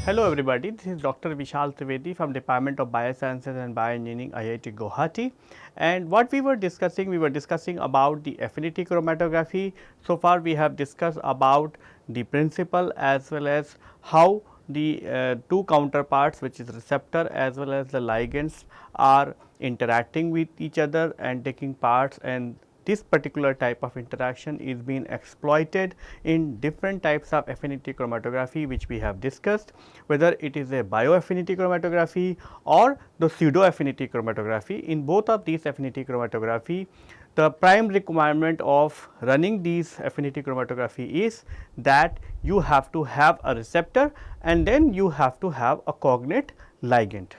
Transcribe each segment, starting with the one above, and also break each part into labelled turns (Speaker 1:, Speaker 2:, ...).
Speaker 1: Hello everybody, this is Dr. Vishal Trived from Department of Biosciences and Bioengineering, IIT Guwahati. And what we were discussing about the affinity chromatography. So far we have discussed about the principle as well as how the two counterparts, which is receptor as well as the ligands, are interacting with each other and taking parts, and this particular type of interaction is being exploited in different types of affinity chromatography, which we have discussed, whether it is a bioaffinity chromatography or the pseudo affinity chromatography. In both of these affinity chromatography, the prime requirement of running these affinity chromatography is that you have to have a receptor and then you have to have a cognate ligand.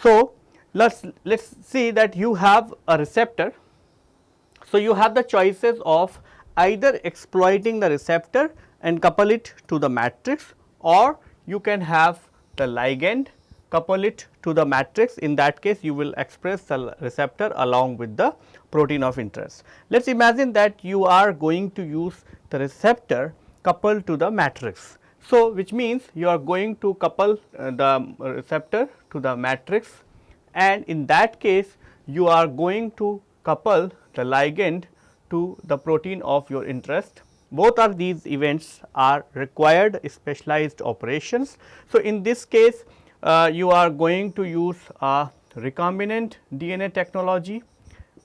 Speaker 1: So, let's see that you have a receptor. So, you have the choices of either exploiting the receptor and couple it to the matrix, or you can have the ligand couple it to the matrix. In that case, you will express the receptor along with the protein of interest. Let us imagine that you are going to use the receptor coupled to the matrix. So, which means you are going to couple the receptor to the matrix, and in that case you are going to couple the ligand to the protein of your interest. Both of these events are required specialized operations. So, in this case you are going to use a recombinant DNA technology,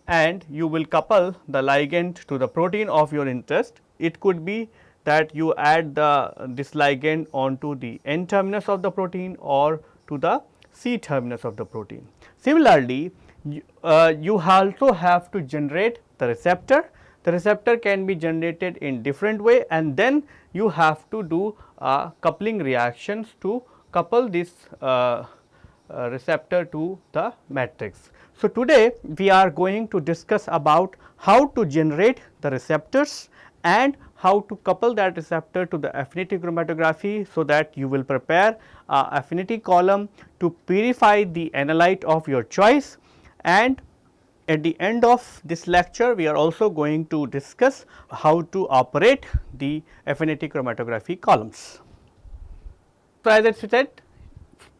Speaker 1: and you will couple the ligand to the protein of your interest. It could be that you add this ligand onto the N terminus of the protein or to the C terminus of the protein. Similarly, you also have to generate the receptor. The receptor can be generated in different way, and then you have to do coupling reactions to couple this receptor to the matrix. So, today we are going to discuss about how to generate the receptors and how to couple that receptor to the affinity chromatography, so that you will prepare a affinity column to purify the analyte of your choice. And at the end of this lecture, we are also going to discuss how to operate the affinity chromatography columns. So, as I said,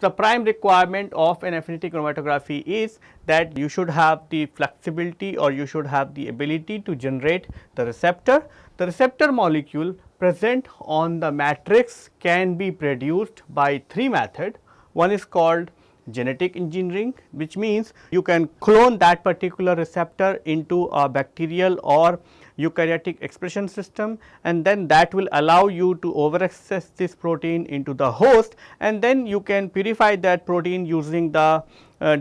Speaker 1: the prime requirement of an affinity chromatography is that you should have the flexibility, or you should have the ability to generate the receptor. The receptor molecule present on the matrix can be produced by three methods. One is called genetic engineering, which means you can clone that particular receptor into a bacterial or eukaryotic expression system, and then that will allow you to overexpress this protein into the host, and then you can purify that protein using the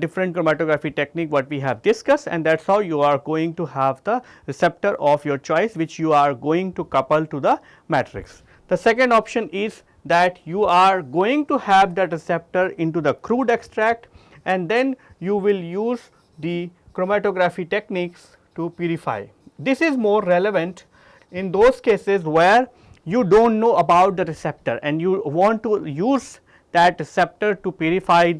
Speaker 1: different chromatography technique what we have discussed, and that is how you are going to have the receptor of your choice, which you are going to couple to the matrix. The second option is that you are going to have that receptor into the crude extract, and then you will use the chromatography techniques to purify. This is more relevant in those cases where you do not know about the receptor and you want to use that receptor to purify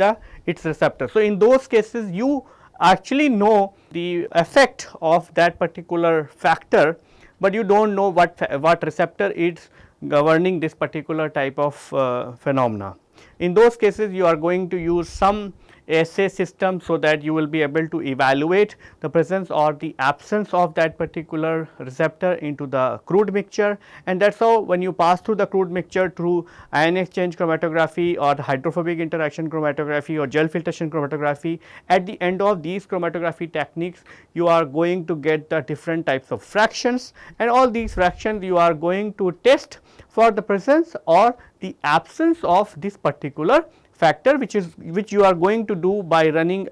Speaker 1: its receptor. So, in those cases you actually know the effect of that particular factor, but you do not know what receptor is governing this particular type of phenomena. In those cases you are going to use some assay system, so that you will be able to evaluate the presence or the absence of that particular receptor into the crude mixture, and that is how when you pass through the crude mixture through ion exchange chromatography or hydrophobic interaction chromatography or gel filtration chromatography, at the end of these chromatography techniques you are going to get the different types of fractions, and all these fractions you are going to test for the presence or the absence of this particular factor, which you are going to do by running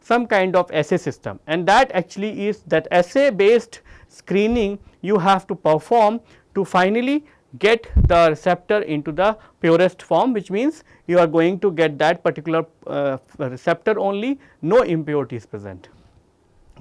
Speaker 1: some kind of assay system, and that actually is that assay based screening you have to perform to finally get the receptor into the purest form, which means you are going to get that particular receptor only, no impurities present.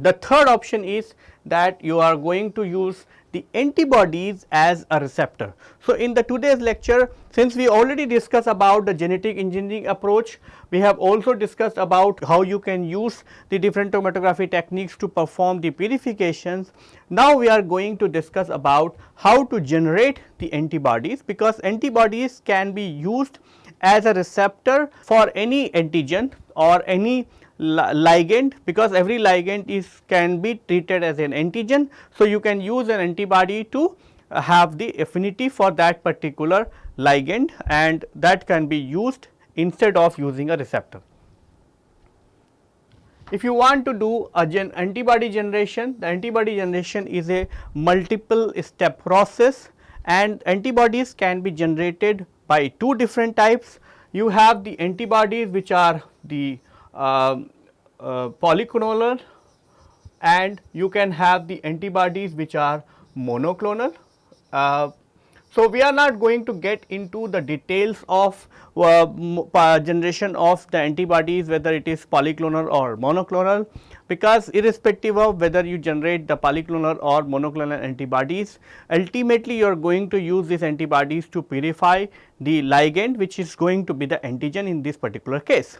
Speaker 1: The third option is that you are going to use the antibodies as a receptor. So, in the today's lecture, since we already discussed about the genetic engineering approach, we have also discussed about how you can use the different chromatography techniques to perform the purifications. Now, we are going to discuss about how to generate the antibodies, because antibodies can be used as a receptor for any antigen or any ligand, because every ligand can be treated as an antigen. So, you can use an antibody to have the affinity for that particular ligand, and that can be used instead of using a receptor. If you want to do a antibody generation, the antibody generation is a multiple step process, and antibodies can be generated by two different types. You have the antibodies which are the polyclonal, and you can have the antibodies which are monoclonal. So, we are not going to get into the details of generation of the antibodies, whether it is polyclonal or monoclonal, because irrespective of whether you generate the polyclonal or monoclonal antibodies, ultimately you are going to use these antibodies to purify the ligand which is going to be the antigen in this particular case.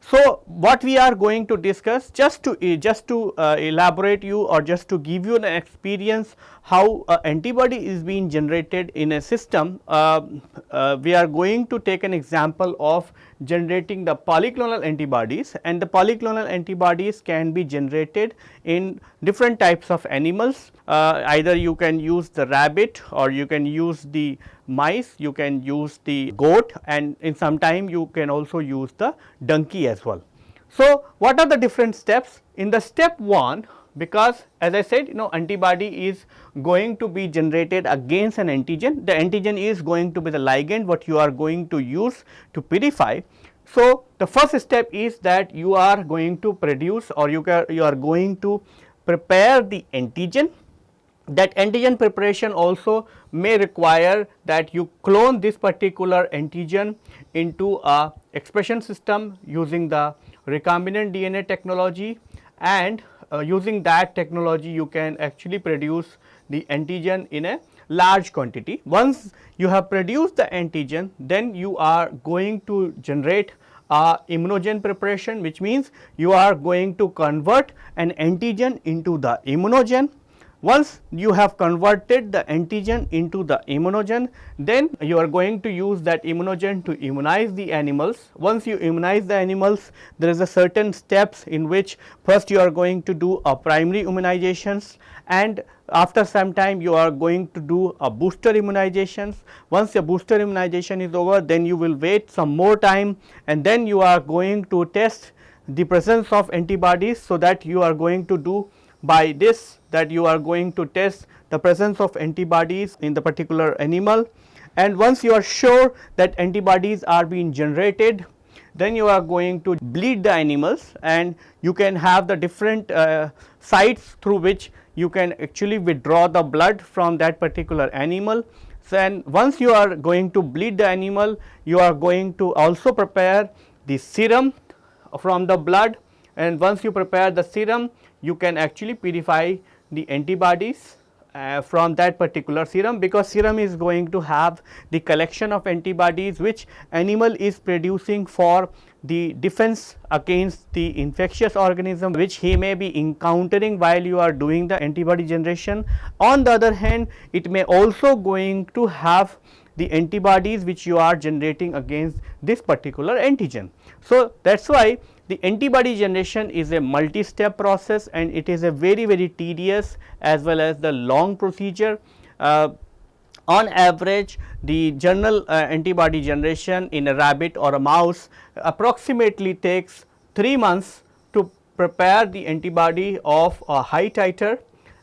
Speaker 1: So, what we are going to discuss, just to elaborate you or just to give you an experience how antibody is being generated in a system, we are going to take an example of generating the polyclonal antibodies, and the polyclonal antibodies can be generated in different types of animals. Either you can use the rabbit, or you can use the mice, you can use the goat, and in some time you can also use the donkey as well. So, what are the different steps? In the step 1, because as I said, antibody is going to be generated against an antigen, the antigen is going to be the ligand what you are going to use to purify. So, the first step is that you are going to produce, or you are going to prepare the antigen. That antigen preparation also may require that you clone this particular antigen into a expression system using the recombinant DNA technology, and using that technology you can actually produce the antigen in a large quantity. Once you have produced the antigen, then you are going to generate a immunogen preparation, which means you are going to convert an antigen into the immunogen. Once you have converted the antigen into the immunogen, then you are going to use that immunogen to immunize the animals. Once you immunize the animals, there is a certain steps in which first you are going to do a primary immunizations, and after some time you are going to do a booster immunizations. Once the booster immunization is over, then you will wait some more time, and then you are going to test the presence of antibodies. So, that you are going to do by this, that you are going to test the presence of antibodies in the particular animal, and once you are sure that antibodies are being generated, then you are going to bleed the animals, and you can have the different sites through which you can actually withdraw the blood from that particular animal. So, and once you are going to bleed the animal, you are going to also prepare the serum from the blood, and once you prepare the serum, you can actually purify the antibodies from that particular serum, because serum is going to have the collection of antibodies which animal is producing for the defense against the infectious organism which he may be encountering while you are doing the antibody generation. On the other hand, it may also going to have the antibodies which you are generating against this particular antigen. So, that is why the antibody generation is a multi-step process, and it is a very tedious as well as the long procedure. On average, the general antibody generation in a rabbit or a mouse approximately takes 3 months to prepare the antibody of a high titer,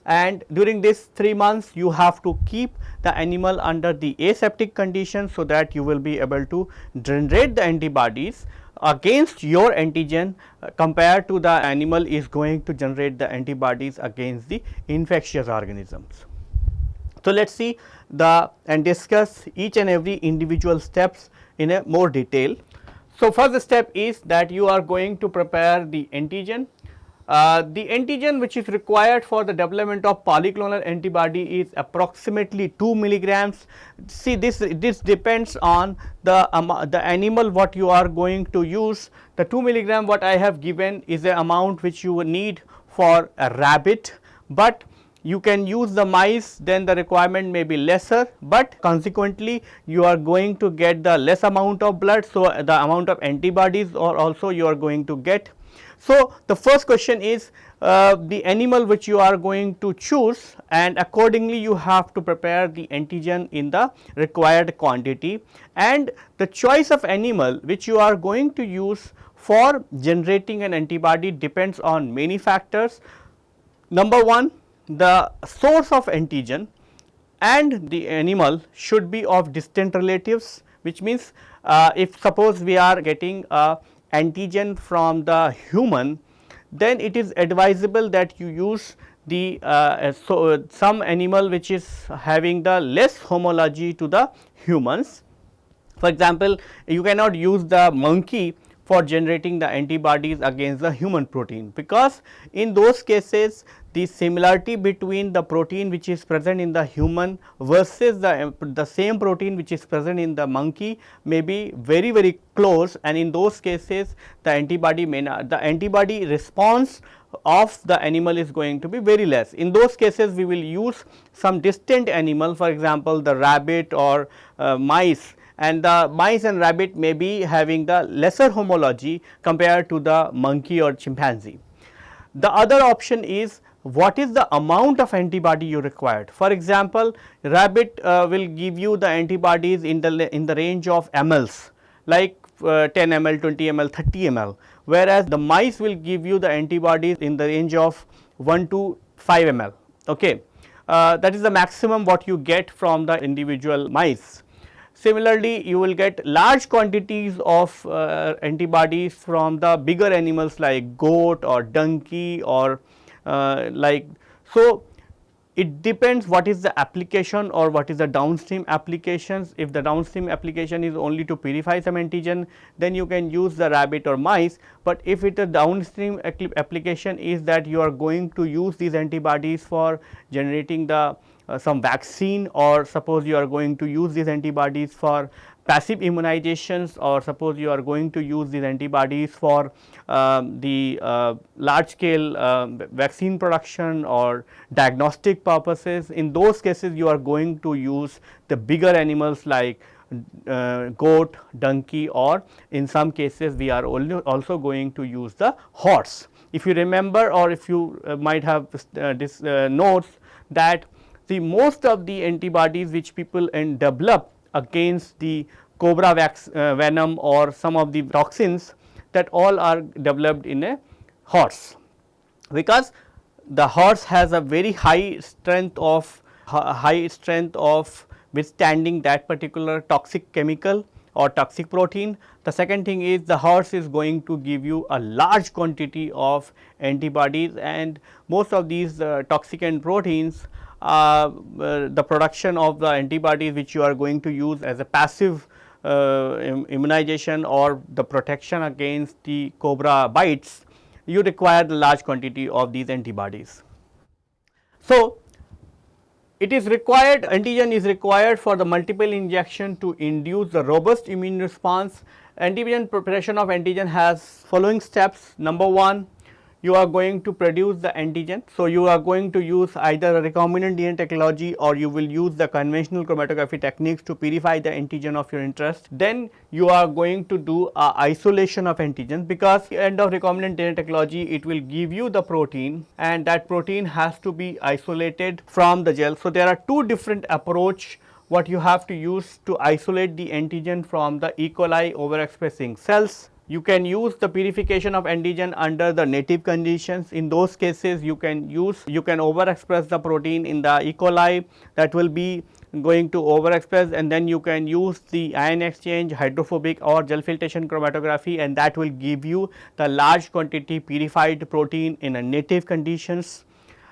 Speaker 1: and during this 3 months you have to keep the animal under the aseptic condition, so that you will be able to generate the antibodies against your antigen compared to the animal is going to generate the antibodies against the infectious organisms. So, let us see and discuss each and every individual steps in a more detail. So, first step is that you are going to prepare the antigen. The antigen which is required for the development of polyclonal antibody is approximately 2 milligrams. See, this depends on the animal what you are going to use. The 2 milligram what I have given is the amount which you need for a rabbit, but you can use the mice, then the requirement may be lesser, but consequently you are going to get the less amount of blood. So, the amount of antibodies or also you are going to get. So, the first question is the animal which you are going to choose, and accordingly you have to prepare the antigen in the required quantity, and the choice of animal which you are going to use for generating an antibody depends on many factors. Number 1, the source of antigen, and the animal should be of distant relatives, which means if suppose we are getting a antigen from the human, then it is advisable that you use the some animal which is having the less homology to the humans. For example, you cannot use the monkey for generating the antibodies against the human protein, because in those cases the similarity between the protein which is present in the human versus the same protein which is present in the monkey may be very close, and in those cases the antibody may not, the antibody response of the animal is going to be very less. In those cases we will use some distant animal, for example, the rabbit or mice, and the mice and rabbit may be having the lesser homology compared to the monkey or chimpanzee. The other option is what is the amount of antibody you required. For example, rabbit will give you the antibodies in the range of mLs, like 10 ml, 20 ml, 30 ml, whereas the mice will give you the antibodies in the range of 1 to 5 ml. Okay. That is the maximum what you get from the individual mice. Similarly, you will get large quantities of antibodies from the bigger animals like goat or donkey or like. So, it depends what is the application or what is the downstream applications. If the downstream application is only to purify some antigen, then you can use the rabbit or mice, but if it a downstream application is that you are going to use these antibodies for generating the some vaccine, or suppose you are going to use these antibodies for passive immunizations, or suppose you are going to use these antibodies for the large scale vaccine production or diagnostic purposes. In those cases you are going to use the bigger animals like goat, donkey, or in some cases we are also going to use the horse. If you remember, or if you might have this notes that the most of the antibodies which people develop against the cobra venom or some of the toxins, that all are developed in a horse, because the horse has a very high strength of withstanding that particular toxic chemical or toxic protein. The second thing is the horse is going to give you a large quantity of antibodies, and most of these toxicant proteins, the production of the antibodies which you are going to use as a passive immunization or the protection against the cobra bites, you require the large quantity of these antibodies. So, it is required, antigen is required for the multiple injection to induce the robust immune response. Antigen preparation of antigen has following steps. Number 1, you are going to produce the antigen. So, you are going to use either a recombinant DNA technology or you will use the conventional chromatography techniques to purify the antigen of your interest. Then you are going to do isolation of antigens, because at the end of recombinant DNA technology it will give you the protein, and that protein has to be isolated from the gel. So, there are two different approach what you have to use to isolate the antigen from the E. coli overexpressing cells. You can use the purification of antigen under the native conditions. In those cases you can overexpress the protein in the E. coli, that will be going to overexpress, and then you can use the ion exchange, hydrophobic or gel filtration chromatography, and that will give you the large quantity purified protein in a native conditions.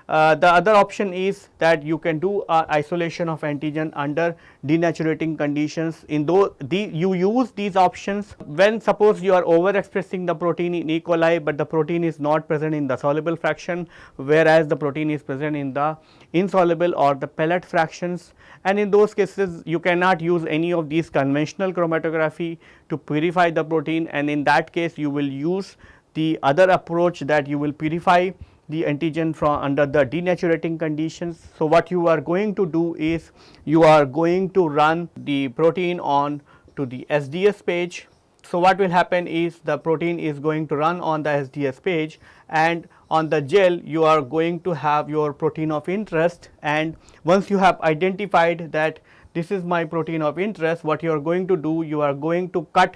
Speaker 1: The other option is that you can do isolation of antigen under denaturating conditions. In though you use these options when suppose you are overexpressing the protein in E. coli, but the protein is not present in the soluble fraction, whereas the protein is present in the insoluble or the pellet fractions, and in those cases you cannot use any of these conventional chromatography to purify the protein, and in that case you will use the other approach, that you will purify the antigen from under the denaturating conditions. So, what you are going to do is you are going to run the protein on to the SDS page. So, what will happen is the protein is going to run on the SDS page, and on the gel you are going to have your protein of interest. And once you have identified that this is my protein of interest, what you are going to do, you are going to cut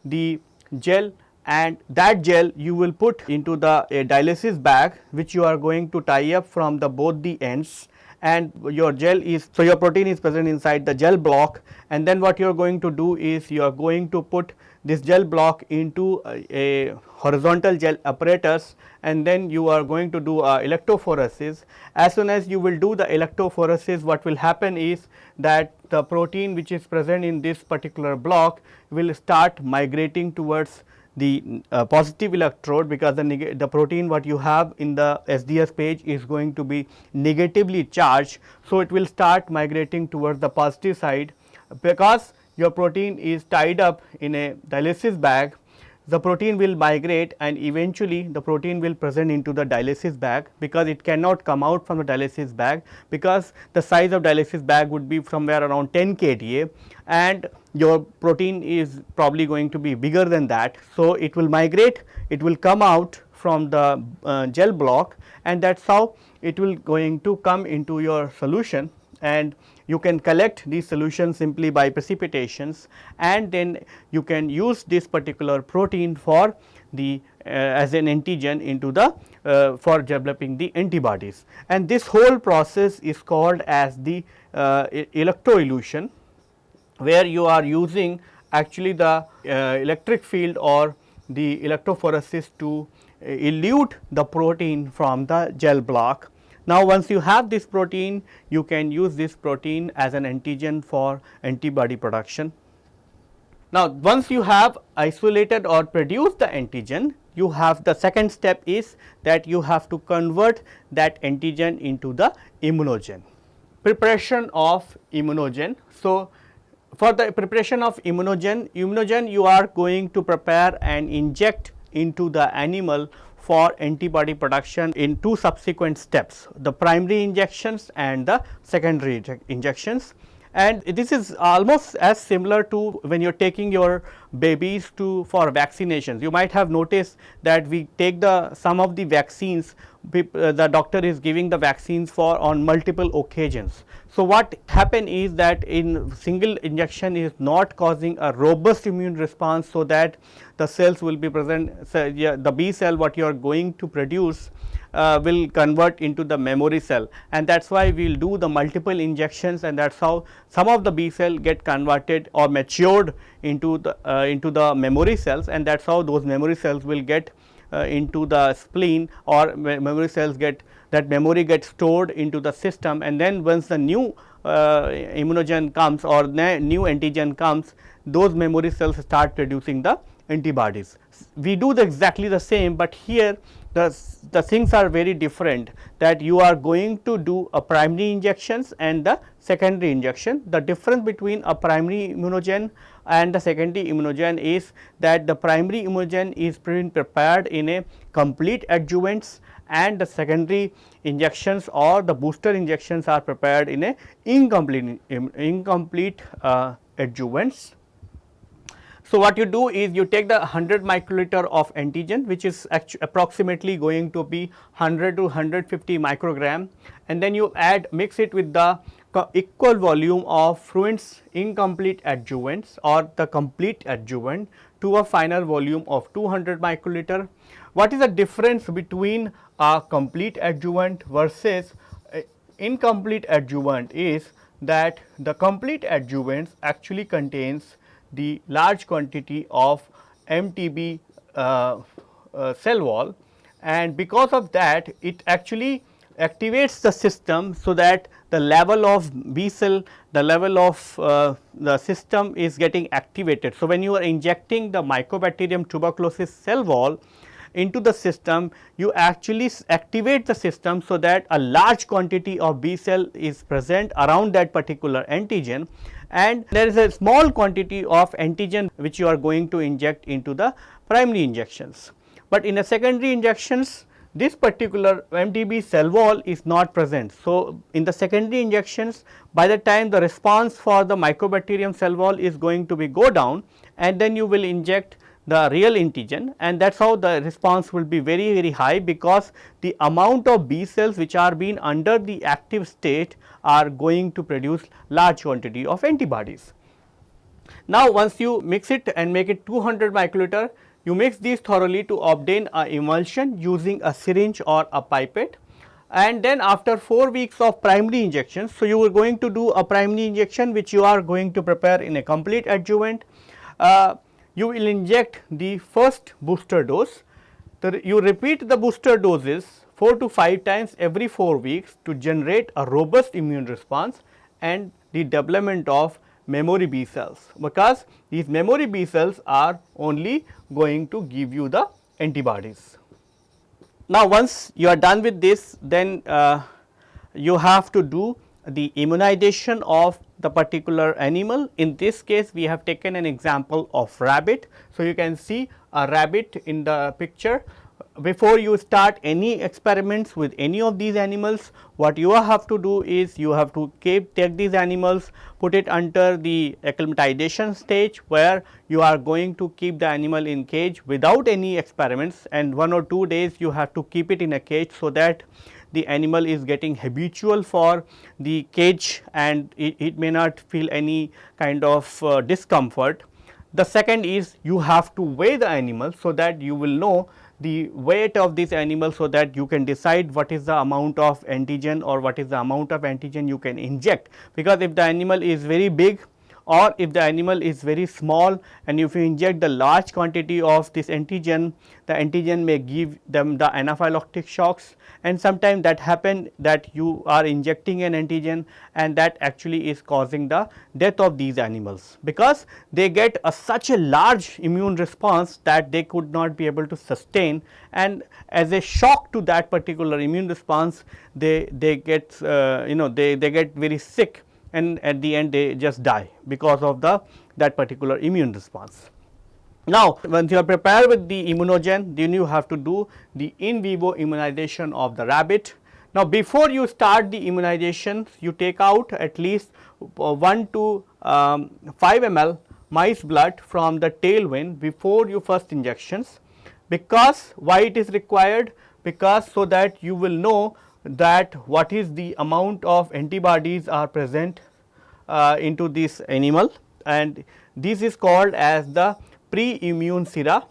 Speaker 1: the gel, and that gel you will put into the dialysis bag, which you are going to tie up from the both the ends, and your gel is, so your protein is present inside the gel block. And then what you are going to do is you are going to put this gel block into a horizontal gel apparatus, and then you are going to do electrophoresis. As soon as you will do the electrophoresis, what will happen is that the protein which is present in this particular block will start migrating towards the positive electrode, because the protein what you have in the SDS page is going to be negatively charged. So, it will start migrating towards the positive side, because your protein is tied up in a dialysis bag. The protein will migrate, and eventually the protein will present into the dialysis bag, because it cannot come out from the dialysis bag, because the size of dialysis bag would be somewhere around 10 kDa, and your protein is probably going to be bigger than that. So, it will migrate, it will come out from the gel block, and that is how it will going to come into your solution. And you can collect these solutions simply by precipitations, and then you can use this particular protein for the as an antigen into the for developing the antibodies. And this whole process is called as the electroelution, where you are using actually the electric field or the electrophoresis to elute the protein from the gel block. Now, once you have this protein, you can use this protein as an antigen for antibody production. Now, once you have isolated or produced the antigen, you have the second step is that you have to convert that antigen into the immunogen. Preparation of immunogen. So, for the preparation of immunogen you are going to prepare and inject into the animal for antibody production in two subsequent steps, the primary injections and the secondary injections. And this is almost as similar to when you are taking your babies to for vaccinations. You might have noticed that we take the some of the vaccines, the doctor is giving the vaccines for on multiple occasions. So, what happen is that in single injection is not causing a robust immune response, so that the cells will be present. So, yeah, the B cell what you are going to produce will convert into the memory cell, and that is why we will do the multiple injections, and that is how some of the B cell get converted or matured into the memory cells, and that is how those memory cells will get into the spleen, or memory cells get that memory gets stored into the system. And then once the new immunogen comes or new antigen comes, those memory cells start producing the antibodies. We do exactly the same, but here the things are very different, that you are going to do a primary injections and the secondary injection. The difference between a primary immunogen and the secondary immunogen is that the primary immunogen is being prepared in a complete adjuvants, and the secondary injections or the booster injections are prepared in a incomplete adjuvants. So, what you do is you take the 100 microliter of antigen, which is approximately going to be 100 to 150 microgram, and then you mix it with the equal volume of fluents incomplete adjuvants or the complete adjuvant to a final volume of 200 microliter. What is the difference between a complete adjuvant versus incomplete adjuvant is that the complete adjuvants actually contains the large quantity of MTB cell wall, and because of that it actually activates the system, so that the level of B cell, the level of the system is getting activated. So, when you are injecting the Mycobacterium tuberculosis cell wall into the system, you actually activate the system, so that a large quantity of B cell is present around that particular antigen, and there is a small quantity of antigen which you are going to inject into the primary injections. But in a secondary injections, this particular MTB cell wall is not present. So, in the secondary injections, by the time the response for the mycobacterium cell wall is going to be go down, and then you will inject the real antigen, and that is how the response will be very high, because the amount of B cells which are being under the active state are going to produce large quantity of antibodies. Now, once you mix it and make it 200 microliter, you mix these thoroughly to obtain a emulsion using a syringe or a pipette, and then after 4 weeks of primary injection. So, you are going to do a primary injection which you are going to prepare in a complete adjuvant. You will inject the first booster dose. You repeat the booster doses 4 to 5 times every 4 weeks to generate a robust immune response and the development of memory B cells, because these memory B cells are only going to give you the antibodies. Now, once you are done with this, then you have to do the immunization of the particular animal. In this case, we have taken an example of rabbit. So, you can see a rabbit in the picture. Before you start any experiments with any of these animals, what you have to do is you have to take these animals, put it under the acclimatization stage, where you are going to keep the animal in cage without any experiments, and 1 or 2 days you have to keep it in a cage, so that the animal is getting habitual for the cage and it may not feel any kind of discomfort. The second is you have to weigh the animal, so that you will know the weight of this animal, so that you can decide what is the amount of antigen or what is the amount of antigen you can inject. Because if the animal is very big or if the animal is very small, and if you inject the large quantity of this antigen, the antigen may give them the anaphylactic shocks, and sometimes that happen that you are injecting an antigen and that actually is causing the death of these animals, because they get such a large immune response that they could not be able to sustain, and as a shock to that particular immune response, they get they get very sick, and at the end they just die because of that particular immune response. Now, once you are prepared with the immunogen, then you have to do the in vivo immunization of the rabbit. Now, before you start the immunization, you take out at least 1 to 5 ml mice blood from the tailwind before your first injections. Because why it is required? Because so that you will know that what is the amount of antibodies are present into this animal, and this is called as the pre-immune sera.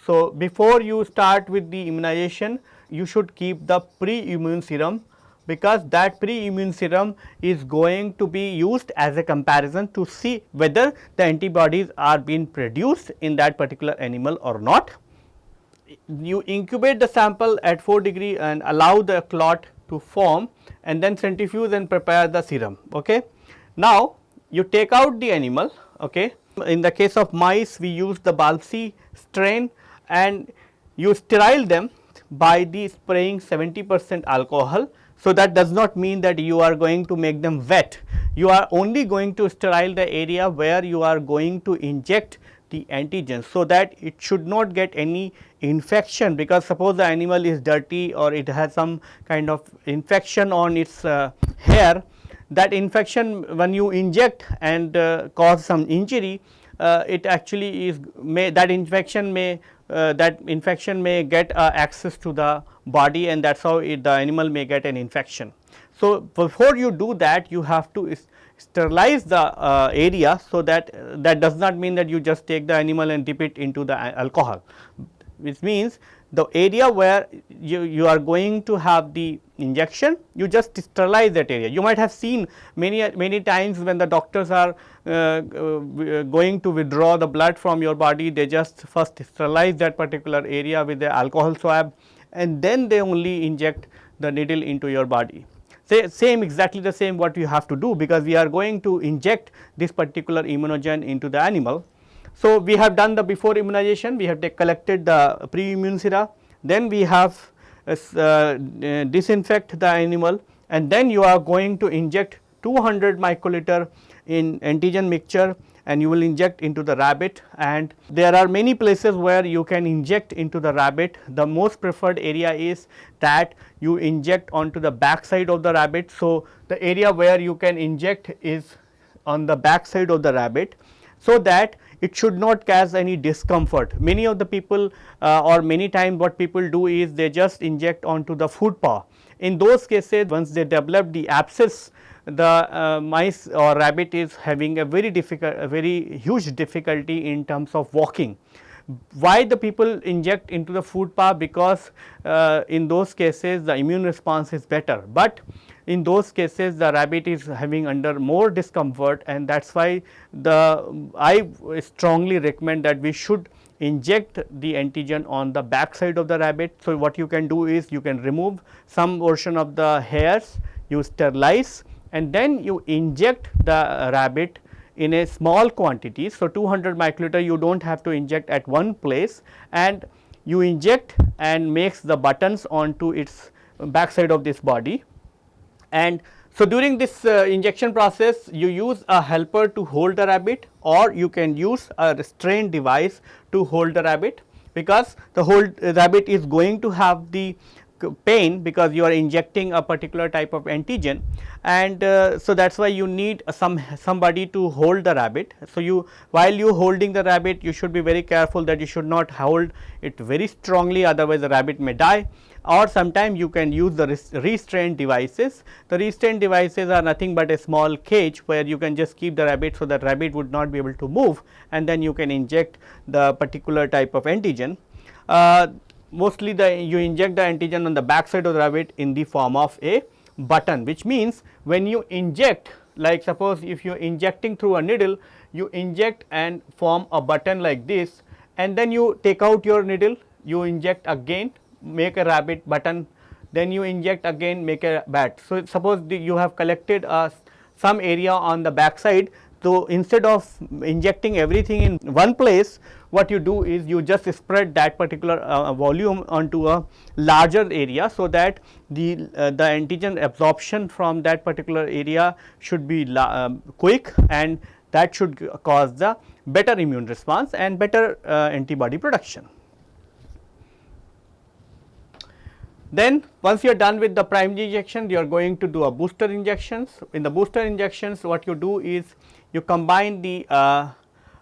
Speaker 1: So, before you start with the immunization, you should keep the pre-immune serum, because that pre-immune serum is going to be used as a comparison to see whether the antibodies are being produced in that particular animal or not. You incubate the sample at 4 degree and allow the clot to form, and then centrifuge and prepare the serum. Okay. Now, you take out the animal. Okay. In the case of mice, we use the Balsi strain, and you sterile them by the spraying 70% alcohol. So, that does not mean that you are going to make them wet. You are only going to sterile the area where you are going to inject the antigen, so that it should not get any infection, because suppose the animal is dirty or it has some kind of infection on its hair, that infection when you inject and cause some injury, it actually is that infection may get access to the body, and that is how the animal may get an infection. So, before you do that, you have to sterilize the area. So, that does not mean that you just take the animal and dip it into the alcohol, which means the area where you are going to have the injection, you just sterilize that area. You might have seen many times when the doctors are going to withdraw the blood from your body, they just first sterilize that particular area with the alcohol swab, and then they only inject the needle into your body. Exactly the same what you have to do, because we are going to inject this particular immunogen into the animal. So, we have done the before immunization, we have collected the pre-immune sera, then we have disinfect the animal, and then you are going to inject 200 microliter in antigen mixture, and you will inject into the rabbit, and there are many places where you can inject into the rabbit. The most preferred area is that you inject onto the back side of the rabbit. So, the area where you can inject is on the back side of the rabbit, so that it should not cause any discomfort. Many of the people or many times what people do is they just inject onto the food paw. In those cases, once they develop the abscess, the mice or rabbit is having a very huge difficulty in terms of walking. Why the people inject into the food paw? Because in those cases the immune response is better, but in those cases the rabbit is having under more discomfort, and that is why I strongly recommend that we should inject the antigen on the back side of the rabbit. So, what you can do is you can remove some portion of the hairs, you sterilize, and then you inject the rabbit in a small quantity. So, 200 microliter you do not have to inject at one place, and you inject and makes the buttons onto its back side of this body. And so, during this injection process you use a helper to hold the rabbit, or you can use a restraint device to hold the rabbit, because the whole rabbit is going to have the pain because you are injecting a particular type of antigen, and so that is why you need somebody to hold the rabbit. So, while you holding the rabbit, you should be very careful that you should not hold it very strongly, otherwise the rabbit may die, or sometimes you can use the restraint devices. The restraint devices are nothing but a small cage where you can just keep the rabbit, so that rabbit would not be able to move, and then you can inject the particular type of antigen. Mostly you inject the antigen on the back side of the rabbit in the form of a button, which means when you inject, like suppose if you are injecting through a needle, you inject and form a button like this, and then you take out your needle, you inject again, make a rabbit button, then you inject again, make a bat. So, suppose you have collected some area on the back side. So, instead of injecting everything in one place, what you do is you just spread that particular volume onto a larger area, so that the antigen absorption from that particular area should be quick, and that should cause the better immune response and better antibody production. Then once you are done with the primary injection, you are going to do a booster injections. In the booster injections, what you do is you combine the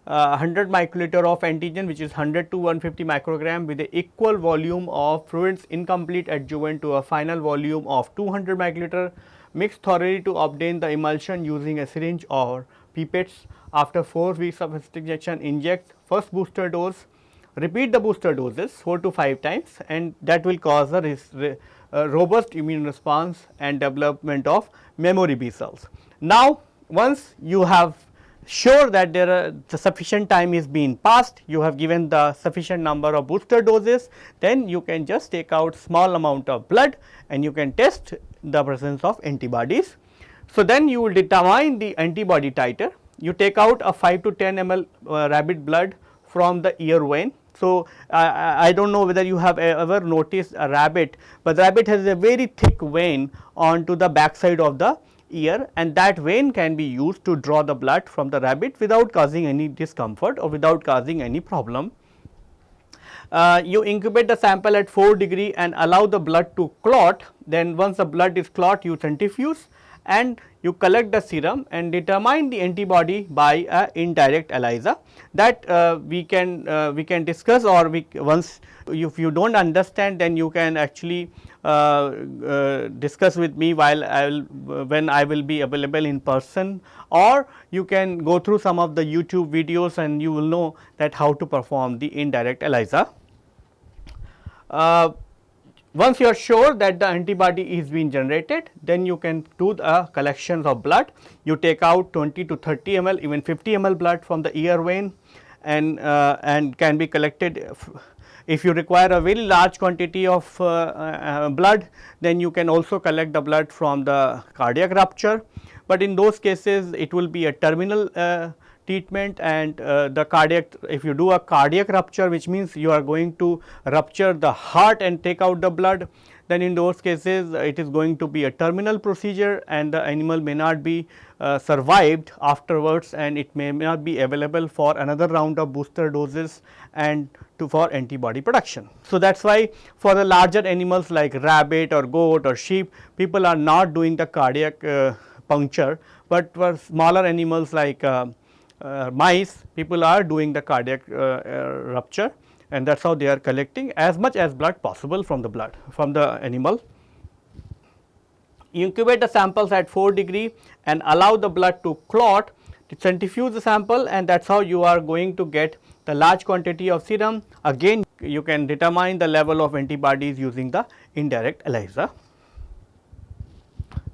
Speaker 1: 100 microliter of antigen, which is 100 to 150 microgram, with the equal volume of fluids incomplete adjuvant to a final volume of 200 microliter. Mix thoroughly to obtain the emulsion using a syringe or pipettes. After 4 weeks of injection, inject first booster dose. Repeat the booster doses 4 to 5 times, and that will cause a robust immune response and development of memory B cells. Now, once you have sure that the sufficient time is being passed, you have given the sufficient number of booster doses, then you can just take out small amount of blood and you can test the presence of antibodies. So, then you will determine the antibody titer. You take out a 5 to 10 ml rabbit blood from the ear vein. So, I do not know whether you have ever noticed a rabbit, but the rabbit has a very thick vein onto the back side of the ear, and that vein can be used to draw the blood from the rabbit without causing any discomfort or without causing any problem. You incubate the sample at 4 degree and allow the blood to clot. Then once the blood is clot, you centrifuge and you collect the serum and determine the antibody by a indirect ELISA. That we can discuss, or once if you do not understand, then you can actually discuss with me when I will be available in person, or you can go through some of the YouTube videos and you will know that how to perform the indirect ELISA. Once you are sure that the antibody is being generated, then you can do the collections of blood. You take out 20 to 30 ml, even 50 ml blood from the ear vein, and can be collected. If you require a very large quantity of blood, then you can also collect the blood from the cardiac rupture, but in those cases it will be a terminal treatment, and the cardiac, if you do a cardiac rupture, which means you are going to rupture the heart and take out the blood, then in those cases it is going to be a terminal procedure and the animal may not be survived afterwards, and it may not be available for another round of booster doses and for antibody production. So, that is why for the larger animals like rabbit or goat or sheep, people are not doing the cardiac puncture, but for smaller animals like mice, people are doing the cardiac rupture, and that is how they are collecting as much as blood possible from the animal. Incubate the samples at 4 degree and allow the blood to clot to centrifuge the sample, and that is how you are going to get the large quantity of serum. Again, you can determine the level of antibodies using the indirect ELISA.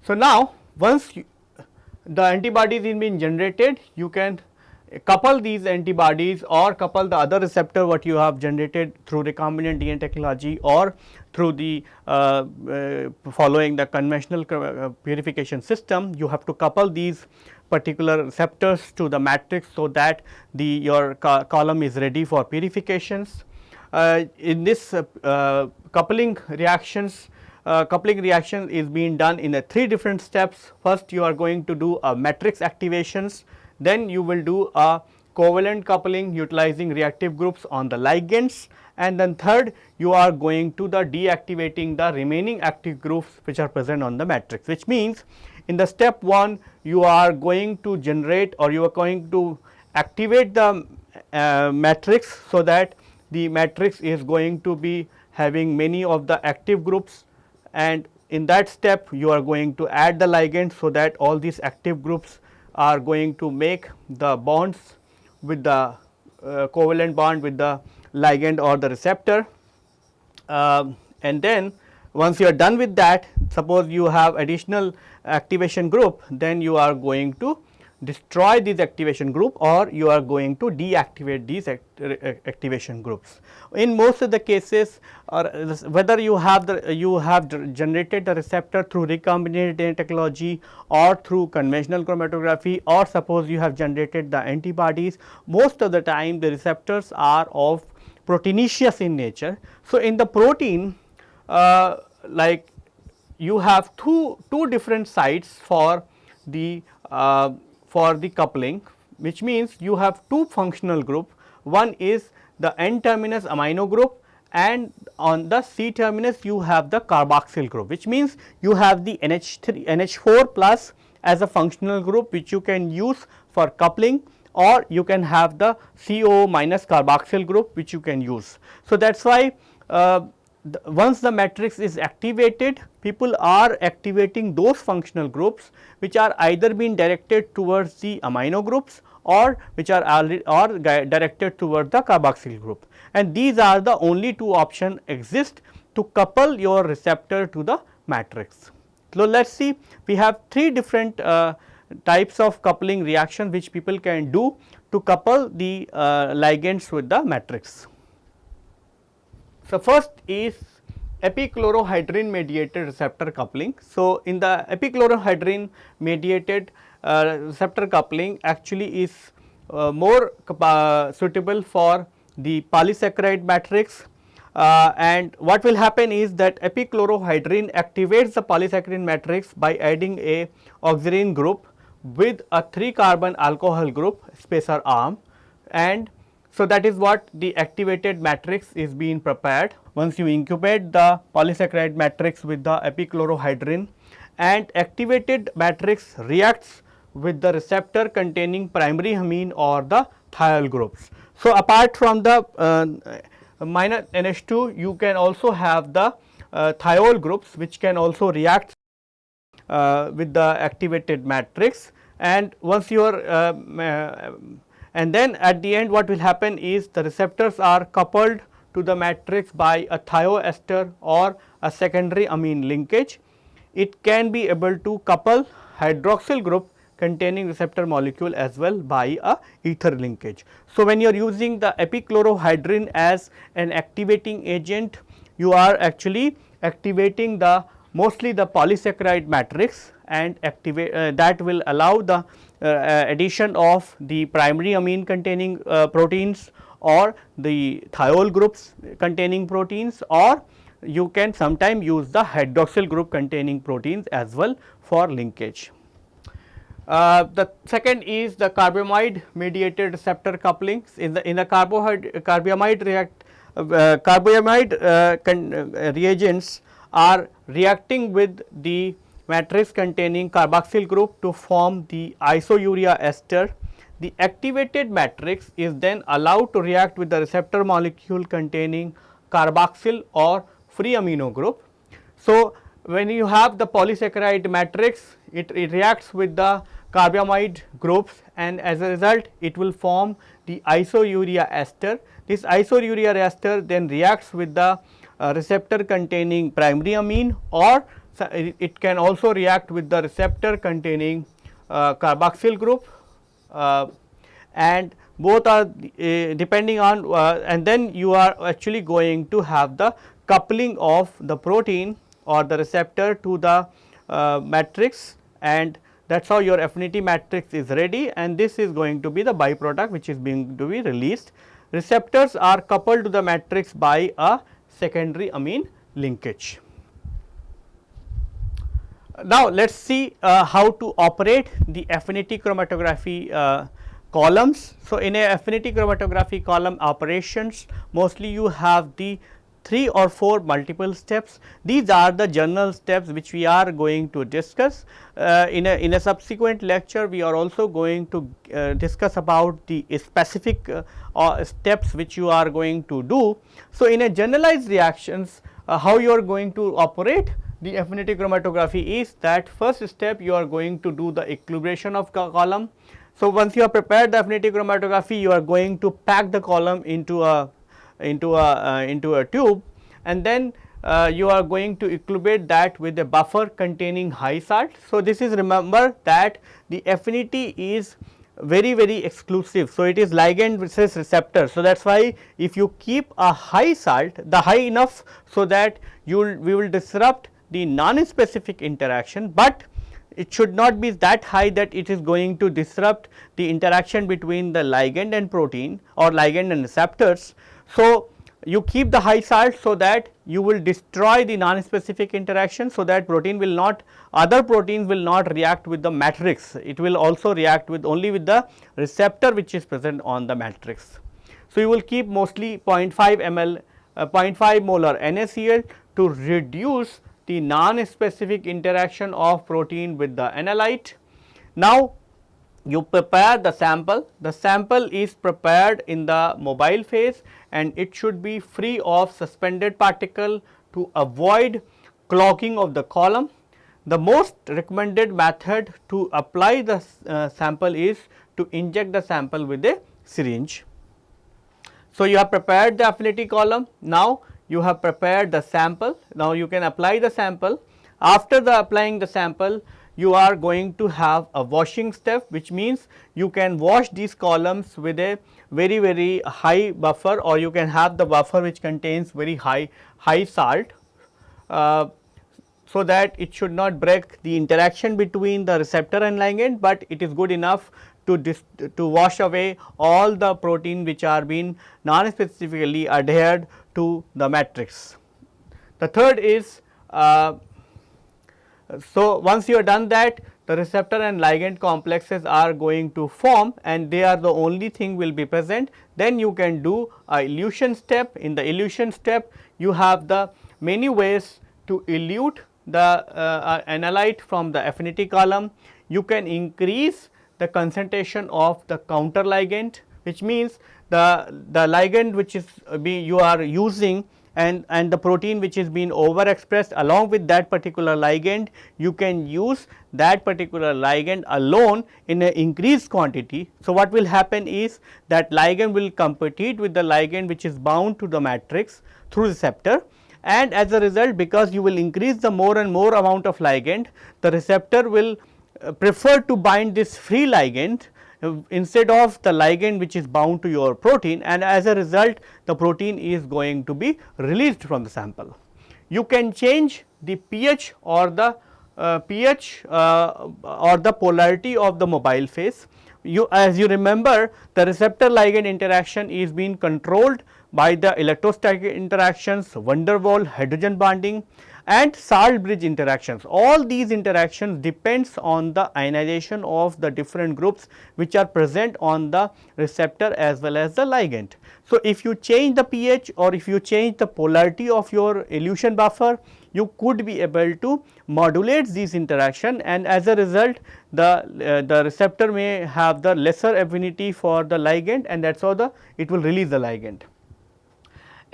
Speaker 1: So, now once the antibodies is being generated, you can couple these antibodies or couple the other receptor what you have generated through recombinant DNA technology or through the following the conventional purification system. You have to couple these particular receptors to the matrix, so that your column is ready for purifications. In this coupling reaction is being done in 3 different steps. First, you are going to do a matrix activations, then you will do a covalent coupling utilizing reactive groups on the ligands, and then third you are going to the deactivating the remaining active groups which are present on the matrix, which means in the step 1 you are going to generate or you are going to activate the matrix, so that the matrix is going to be having many of the active groups, and in that step you are going to add the ligand, so that all these active groups are going to make the bonds with the covalent bond with the ligand or the receptor. And then once you are done with that, suppose you have additional activation group, then you are going to destroy this activation group or you are going to deactivate these activation groups. In most of the cases, or whether you have generated the receptor through recombinant DNA technology or through conventional chromatography, or suppose you have generated the antibodies, most of the time the receptors are of proteinaceous in nature. So, in the protein, like you have two different sites for the coupling, which means you have 2 functional group. One is the N terminus amino group, and on the C terminus you have the carboxyl group, which means you have the NH4 plus as a functional group which you can use for coupling, or you can have the CO minus carboxyl group which you can use. So, that is why once the matrix is activated, people are activating those functional groups which are either being directed towards the amino groups or which are directed towards the carboxyl group, and these are the only 2 options exist to couple your receptor to the matrix. So, let us see, we have 3 different types of coupling reaction which people can do to couple the ligands with the matrix. So, first is epichlorohydrin mediated receptor coupling. So, in the epichlorohydrin mediated receptor coupling actually is more suitable for the polysaccharide matrix, and what will happen is that epichlorohydrin activates the polysaccharide matrix by adding a oxygen group with a 3 carbon alcohol group spacer arm, and so that is what the activated matrix is being prepared. Once you incubate the polysaccharide matrix with the epichlorohydrin, and activated matrix reacts with the receptor containing primary amine or the thiol groups. So, apart from the minus NH2, you can also have the thiol groups which can also react with the activated matrix, and once you are and then at the end what will happen is the receptors are coupled to the matrix by a thioester or a secondary amine linkage. It can be able to couple hydroxyl group containing receptor molecule as well by a ether linkage. So, when you are using the epichlorohydrin as an activating agent, you are actually activating the mostly the polysaccharide matrix, and activate that will allow the addition of the primary amine containing proteins or the thiol groups containing proteins, or you can sometime use the hydroxyl group containing proteins as well for linkage. The second is the carbamide mediated receptor couplings. In the carbamide reagents are reacting with the matrix containing carboxyl group to form the isourea ester. The activated matrix is then allowed to react with the receptor molecule containing carboxyl or free amino group. So, when you have the polysaccharide matrix, it reacts with the carbamide groups, and as a result it will form the isourea ester. This isourea ester then reacts with the receptor containing primary amine, or it can also react with the receptor containing carboxyl group, and both are depending on and then you are actually going to have the coupling of the protein or the receptor to the matrix, and that is how your affinity matrix is ready, and this is going to be the byproduct which is being to be released. Receptors are coupled to the matrix by a secondary amine linkage. Now, let us see how to operate the affinity chromatography columns. So, in a affinity chromatography column operations, mostly you have the 3 or 4 multiple steps. These are the general steps which we are going to discuss. In a subsequent lecture, we are also going to discuss about the specific steps which you are going to do. So, in a generalized reactions, how you are going to operate the affinity chromatography is that first step you are going to do the equilibration of column. So, once you have prepared the affinity chromatography, you are going to pack the column into a tube, and then you are going to equilibrate that with a buffer containing high salt. So, this is, remember that the affinity is very exclusive. So, it is ligand versus receptor. So, that is why if you keep a high salt, the high enough so that we will disrupt the non-specific interaction, but it should not be that high that it is going to disrupt the interaction between the ligand and protein or ligand and receptors. So, you keep the high salt so that you will destroy the non-specific interaction, so that other proteins will not react with the matrix, it will also react with only with the receptor which is present on the matrix. So, you will keep mostly 0.5 ml 0.5 molar NaCl to reduce the non-specific interaction of protein with the analyte. Now, you prepare the sample is prepared in the mobile phase, and it should be free of suspended particle to avoid clogging of the column. The most recommended method to apply the sample is to inject the sample with a syringe. So, you have prepared the affinity column, now you have prepared the sample, now you can apply the sample. After applying the sample, you are going to have a washing step, which means you can wash these columns with a very high buffer, or you can have the buffer which contains very high salt, so that it should not break the interaction between the receptor and ligand, but it is good enough to wash away all the protein which are being non-specifically adhered to the matrix. The third is so once you have done that, the receptor and ligand complexes are going to form, and they are the only thing will be present. Then you can do a elution step. In the elution step, you have the many ways to elute the analyte from the affinity column. You can increase the concentration of the counter ligand, which means the ligand which is you are using and the protein which is being overexpressed along with that particular ligand, you can use that particular ligand alone in an increased quantity. So, what will happen is that ligand will compete with the ligand which is bound to the matrix through receptor, and as a result, because you will increase the more and more amount of ligand, the receptor will prefer to bind this free ligand instead of the ligand which is bound to your protein, and as a result the protein is going to be released from the sample. You can change the pH or the polarity of the mobile phase. as you remember, the receptor ligand interaction is being controlled by the electrostatic interactions, van der Waals, hydrogen bonding and salt bridge interactions. All these interactions depends on the ionization of the different groups which are present on the receptor as well as the ligand. So, if you change the pH or if you change the polarity of your elution buffer, you could be able to modulate these interaction, and as a result the receptor may have the lesser affinity for the ligand, and that is how it will release the ligand.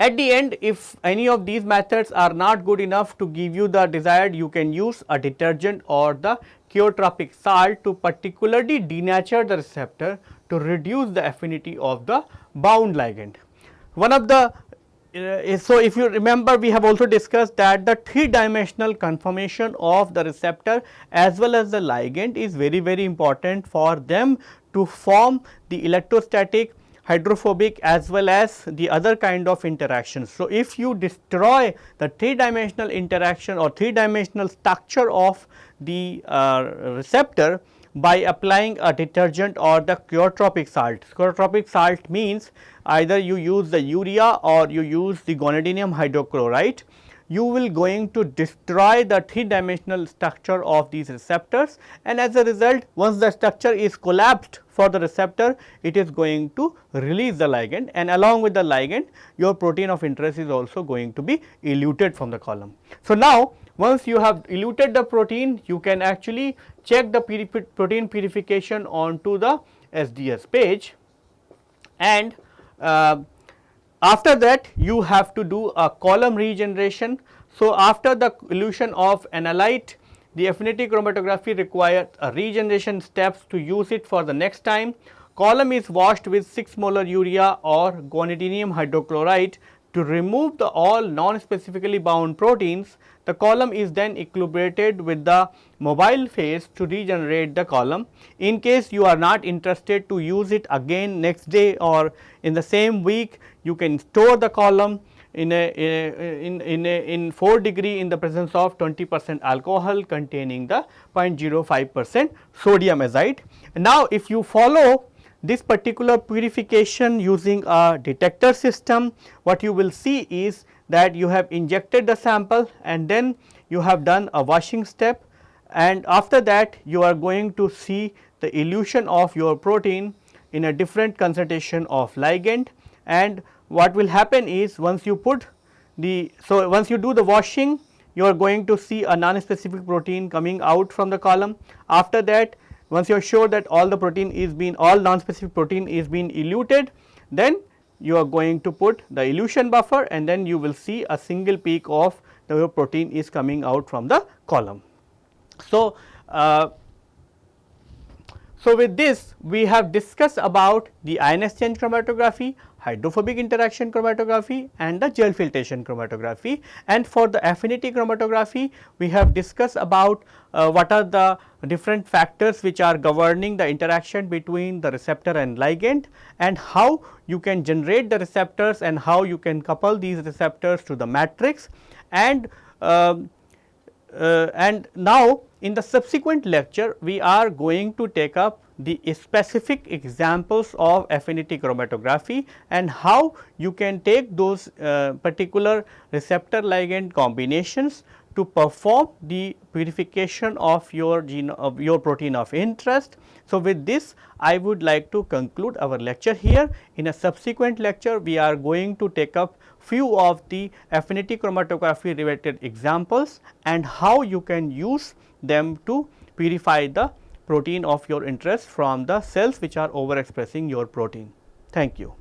Speaker 1: At the end, if any of these methods are not good enough to give you the desired, you can use a detergent or the chromatographic salt to particularly denature the receptor to reduce the affinity of the bound ligand. One of the so, if you remember, we have also discussed that the 3-dimensional conformation of the receptor as well as the ligand is very important for them to form the electrostatic, hydrophobic as well as the other kind of interactions. So, if you destroy the 3-dimensional interaction or 3-dimensional structure of the receptor by applying a detergent or the chromatographic salt. Chromatographic salt means either you use the urea or you use the guanidinium hydrochloride, you will going to destroy the 3-dimensional structure of these receptors, and as a result once the structure is collapsed for the receptor, it is going to release the ligand, and along with the ligand your protein of interest is also going to be eluted from the column. So, now once you have eluted the protein, you can actually check the protein purification onto the SDS page, and after that you have to do a column regeneration. So, after the elution of analyte, the affinity chromatography requires a regeneration steps to use it for the next time. Column is washed with 6 molar urea or guanidinium hydrochloride to remove the all non-specifically bound proteins. The column is then equilibrated with the mobile phase to regenerate the column. In case you are not interested to use it again next day or in the same week, you can store the column in 4 degree in the presence of 20% alcohol containing the 0.05% sodium azide. Now, if you follow this particular purification using a detector system, what you will see is that you have injected the sample and then you have done a washing step, and after that you are going to see the elution of your protein in a different concentration of ligand. And what will happen is once you put the, so once you do the washing, you are going to see a non-specific protein coming out from the column. After that, once you are sure that all the protein is being, all non-specific protein is being eluted, then you are going to put the elution buffer, and then you will see a single peak of the protein is coming out from the column. So, so with this we have discussed about the ion exchange chromatography, hydrophobic interaction chromatography and the gel filtration chromatography. And for the affinity chromatography, we have discussed about what are the different factors which are governing the interaction between the receptor and ligand, and how you can generate the receptors and how you can couple these receptors to the matrix. And now in the subsequent lecture we are going to take up the specific examples of affinity chromatography and how you can take those particular receptor ligand combinations to perform the purification of your gene of your protein of interest. So, with this I would like to conclude our lecture here. In a subsequent lecture we are going to take up few of the affinity chromatography related examples and how you can use them to purify the protein of your interest from the cells which are overexpressing your protein. Thank you.